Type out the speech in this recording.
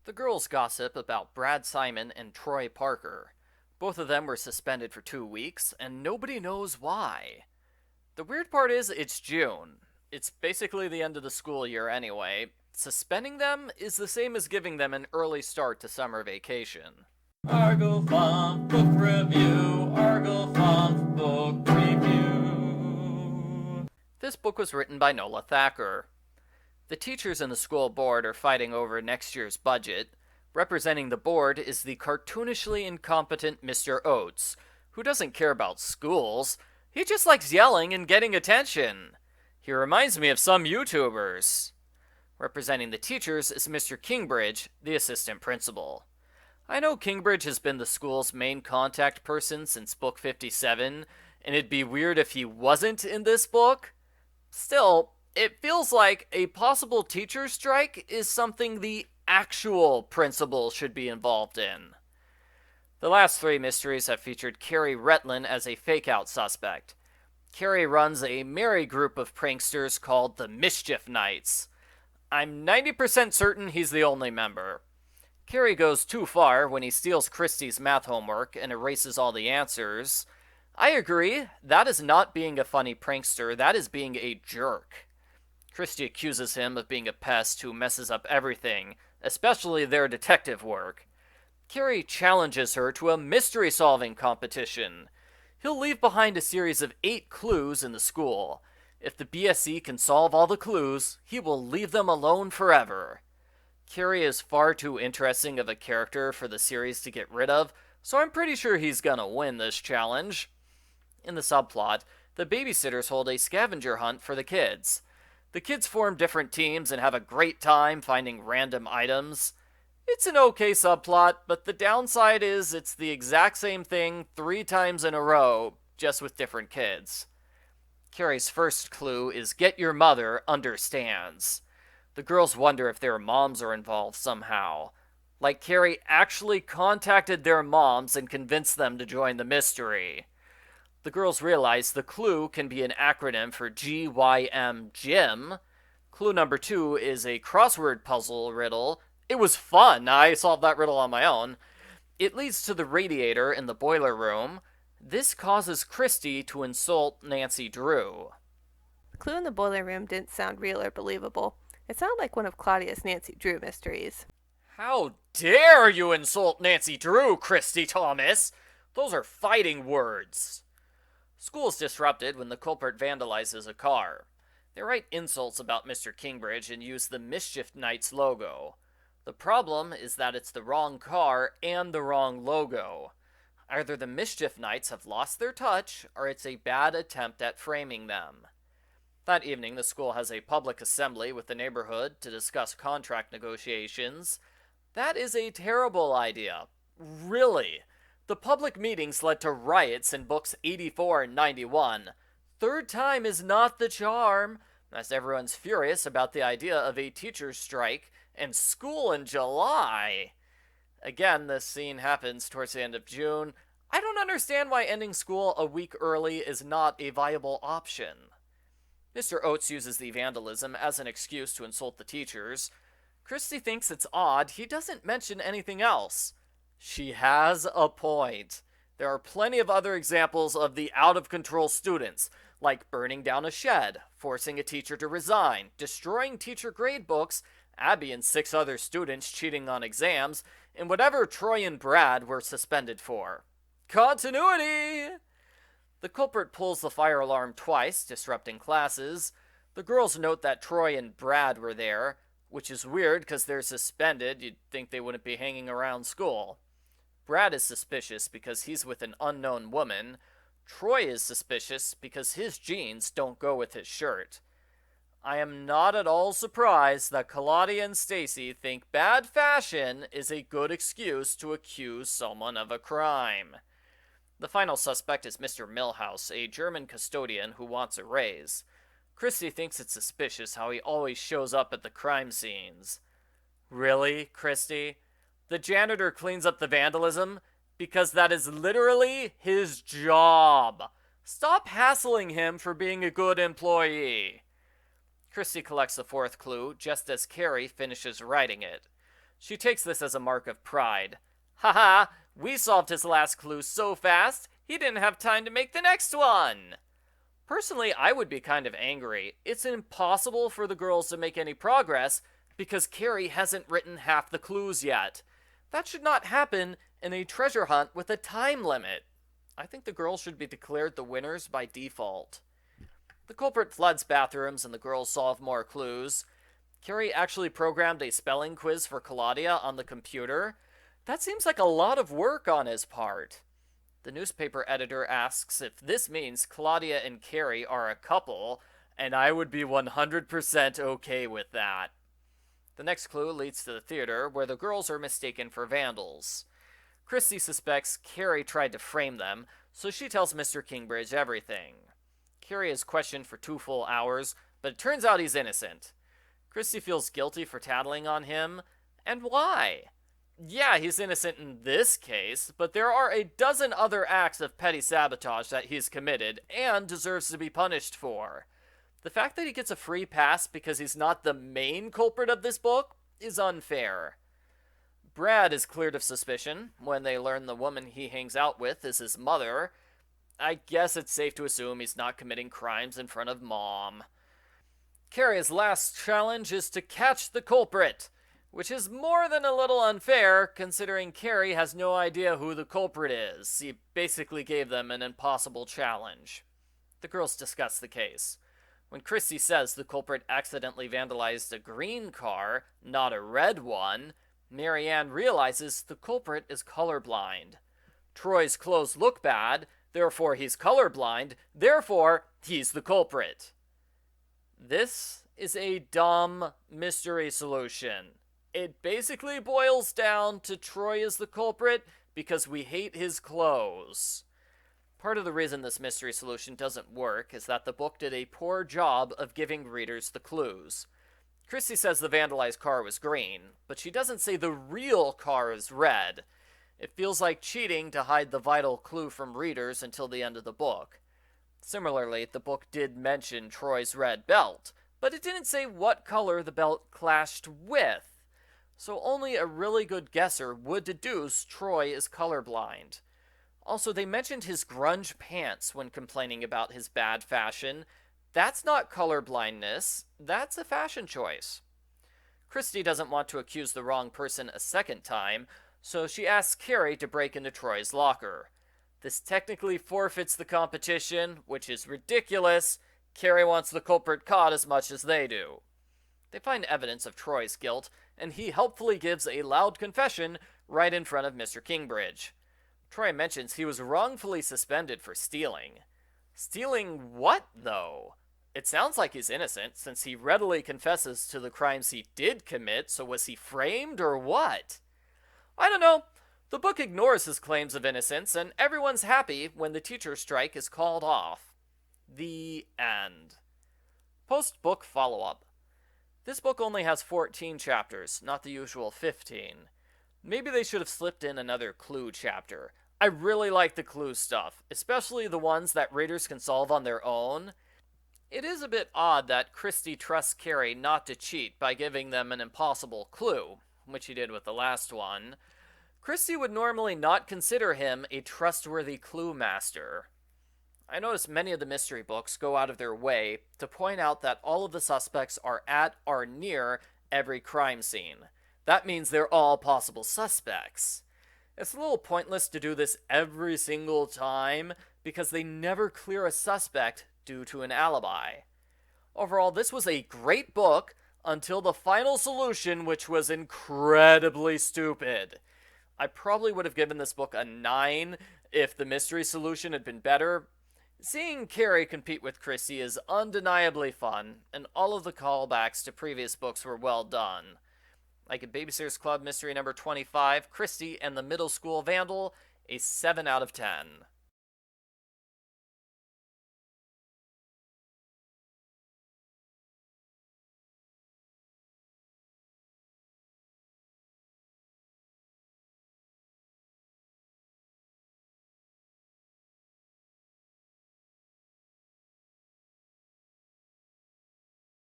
The girls gossip about Brad Simon and Troy Parker. Both of them were suspended for 2 weeks, and nobody knows why. The weird part is, it's June. It's basically the end of the school year anyway. Suspending them is the same as giving them an early start to summer vacation. Argofont Book Review, Argofont Book Review. This book was written by Nola Thacker. The teachers and the school board are fighting over next year's budget. Representing the board is the cartoonishly incompetent Mr. Oates, who doesn't care about schools. He just likes yelling and getting attention. He reminds me of some YouTubers. Representing the teachers is Mr. Kingbridge, the assistant principal. I know Kingbridge has been the school's main contact person since book 57, and it'd be weird if he wasn't in this book. Still, it feels like a possible teacher strike is something the actual principal should be involved in. The last three mysteries have featured Cary Retlin as a fake-out suspect. Cary runs a merry group of pranksters called the Mischief Knights. I'm 90% certain he's the only member. Cary goes too far when he steals Kristy's math homework and erases all the answers. I agree, that is not being a funny prankster, that is being a jerk. Kristy accuses him of being a pest who messes up everything, especially their detective work. Cary challenges her to a mystery-solving competition. He'll leave behind a series of 8 clues in the school. If the BSE can solve all the clues, he will leave them alone forever. Cary is far too interesting of a character for the series to get rid of, so I'm pretty sure he's gonna win this challenge. In the subplot, the babysitters hold a scavenger hunt for the kids. The kids form different teams and have a great time finding random items. It's an okay subplot, but the downside is it's the exact same thing 3 times in a row, just with different kids. Cary's first clue is get your mother understands. The girls wonder if their moms are involved somehow. Like Cary actually contacted their moms and convinced them to join the mystery. The girls realize the clue can be an acronym for GYM Jim. Clue number 2 is a crossword puzzle riddle. It was fun. I solved that riddle on my own. It leads to the radiator in the boiler room. This causes Kristy to insult Nancy Drew. The clue in the boiler room didn't sound real or believable. It sounded like one of Claudia's Nancy Drew mysteries. How dare you insult Nancy Drew, Kristy Thomas? Those are fighting words. School is disrupted when the culprit vandalizes a car. They write insults about Mr. Kingbridge and use the Mischief Knights logo. The problem is that it's the wrong car and the wrong logo. Either the Mischief Knights have lost their touch, or it's a bad attempt at framing them. That evening, the school has a public assembly with the neighborhood to discuss contract negotiations. That is a terrible idea. Really. The public meetings led to riots in books 84 and 91. Third time is not the charm, as everyone's furious about the idea of a teacher's strike and school in July. Again, this scene happens towards the end of June. I don't understand why ending school a week early is not a viable option. Mr. Oates uses the vandalism as an excuse to insult the teachers. Kristy thinks it's odd he doesn't mention anything else. She has a point. There are plenty of other examples of the out-of-control students, like burning down a shed, forcing a teacher to resign, destroying teacher gradebooks, Abby and 6 other students cheating on exams, and whatever Troy and Brad were suspended for. Continuity! The culprit pulls the fire alarm twice, disrupting classes. The girls note that Troy and Brad were there, which is weird because they're suspended. You'd think they wouldn't be hanging around school. Brad is suspicious because he's with an unknown woman. Troy is suspicious because his jeans don't go with his shirt. I am not at all surprised that Claudia and Stacy think bad fashion is a good excuse to accuse someone of a crime. The final suspect is Mr. Milhouse, a German custodian who wants a raise. Kristy thinks it's suspicious how he always shows up at the crime scenes. Really, Kristy? The janitor cleans up the vandalism because that is literally his job. Stop hassling him for being a good employee. Kristy collects the 4th clue just as Cary finishes writing it. She takes this as a mark of pride. Haha, we solved his last clue so fast, he didn't have time to make the next one! Personally, I would be kind of angry. It's impossible for the girls to make any progress because Cary hasn't written half the clues yet. That should not happen in a treasure hunt with a time limit. I think the girls should be declared the winners by default. The culprit floods bathrooms and the girls solve more clues. Cary actually programmed a spelling quiz for Claudia on the computer. That seems like a lot of work on his part. The newspaper editor asks if this means Claudia and Cary are a couple, and I would be 100% okay with that. The next clue leads to the theater, where the girls are mistaken for vandals. Kristy suspects Cary tried to frame them, so she tells Mr. Kingbridge everything. Cary is questioned for 2 full hours, but it turns out he's innocent. Kristy feels guilty for tattling on him, and why? Yeah, he's innocent in this case, but there are a dozen other acts of petty sabotage that he's committed and deserves to be punished for. The fact that he gets a free pass because he's not the main culprit of this book is unfair. Brad is cleared of suspicion when they learn the woman he hangs out with is his mother. I guess it's safe to assume he's not committing crimes in front of Mom. Cary's last challenge is to catch the culprit, which is more than a little unfair, considering Cary has no idea who the culprit is. He basically gave them an impossible challenge. The girls discuss the case. When Kristy says the culprit accidentally vandalized a green car, not a red one, Marianne realizes the culprit is colorblind. Troy's clothes look bad, therefore he's colorblind, therefore he's the culprit. This is a dumb mystery solution. It basically boils down to Troy is the culprit because we hate his clothes. Part of the reason this mystery solution doesn't work is that the book did a poor job of giving readers the clues. Kristy says the vandalized car was green, but she doesn't say the real car is red. It feels like cheating to hide the vital clue from readers until the end of the book. Similarly, the book did mention Troy's red belt, but it didn't say what color the belt clashed with. So only a really good guesser would deduce Troy is colorblind. Also, they mentioned his grunge pants when complaining about his bad fashion. That's not colorblindness, that's a fashion choice. Kristy doesn't want to accuse the wrong person a second time, so she asks Cary to break into Troy's locker. This technically forfeits the competition, which is ridiculous. Cary wants the culprit caught as much as they do. They find evidence of Troy's guilt, and he helpfully gives a loud confession right in front of Mr. Kingbridge. Troy mentions he was wrongfully suspended for stealing. Stealing what, though? It sounds like he's innocent, since he readily confesses to the crimes he did commit, so was he framed or what? I don't know. The book ignores his claims of innocence, and everyone's happy when the teacher strike is called off. The end. Post-book follow-up. This book only has 14 chapters, not the usual 15. Maybe they should have slipped in another clue chapter. I really like the clue stuff, especially the ones that readers can solve on their own. It is a bit odd that Kristy trusts Cary not to cheat by giving them an impossible clue, which he did with the last one. Kristy would normally not consider him a trustworthy clue master. I notice many of the mystery books go out of their way to point out that all of the suspects are at or near every crime scene. That means they're all possible suspects. It's a little pointless to do this every single time because they never clear a suspect due to an alibi. Overall, this was a great book until the final solution, which was incredibly stupid. I probably would have given this book a 9 if the mystery solution had been better. Seeing Cary compete with Kristy is undeniably fun, and all of the callbacks to previous books were well done. Like in Babysitter's Club Mystery number 25, Kristy and the Middle School Vandal, a 7 out of 10.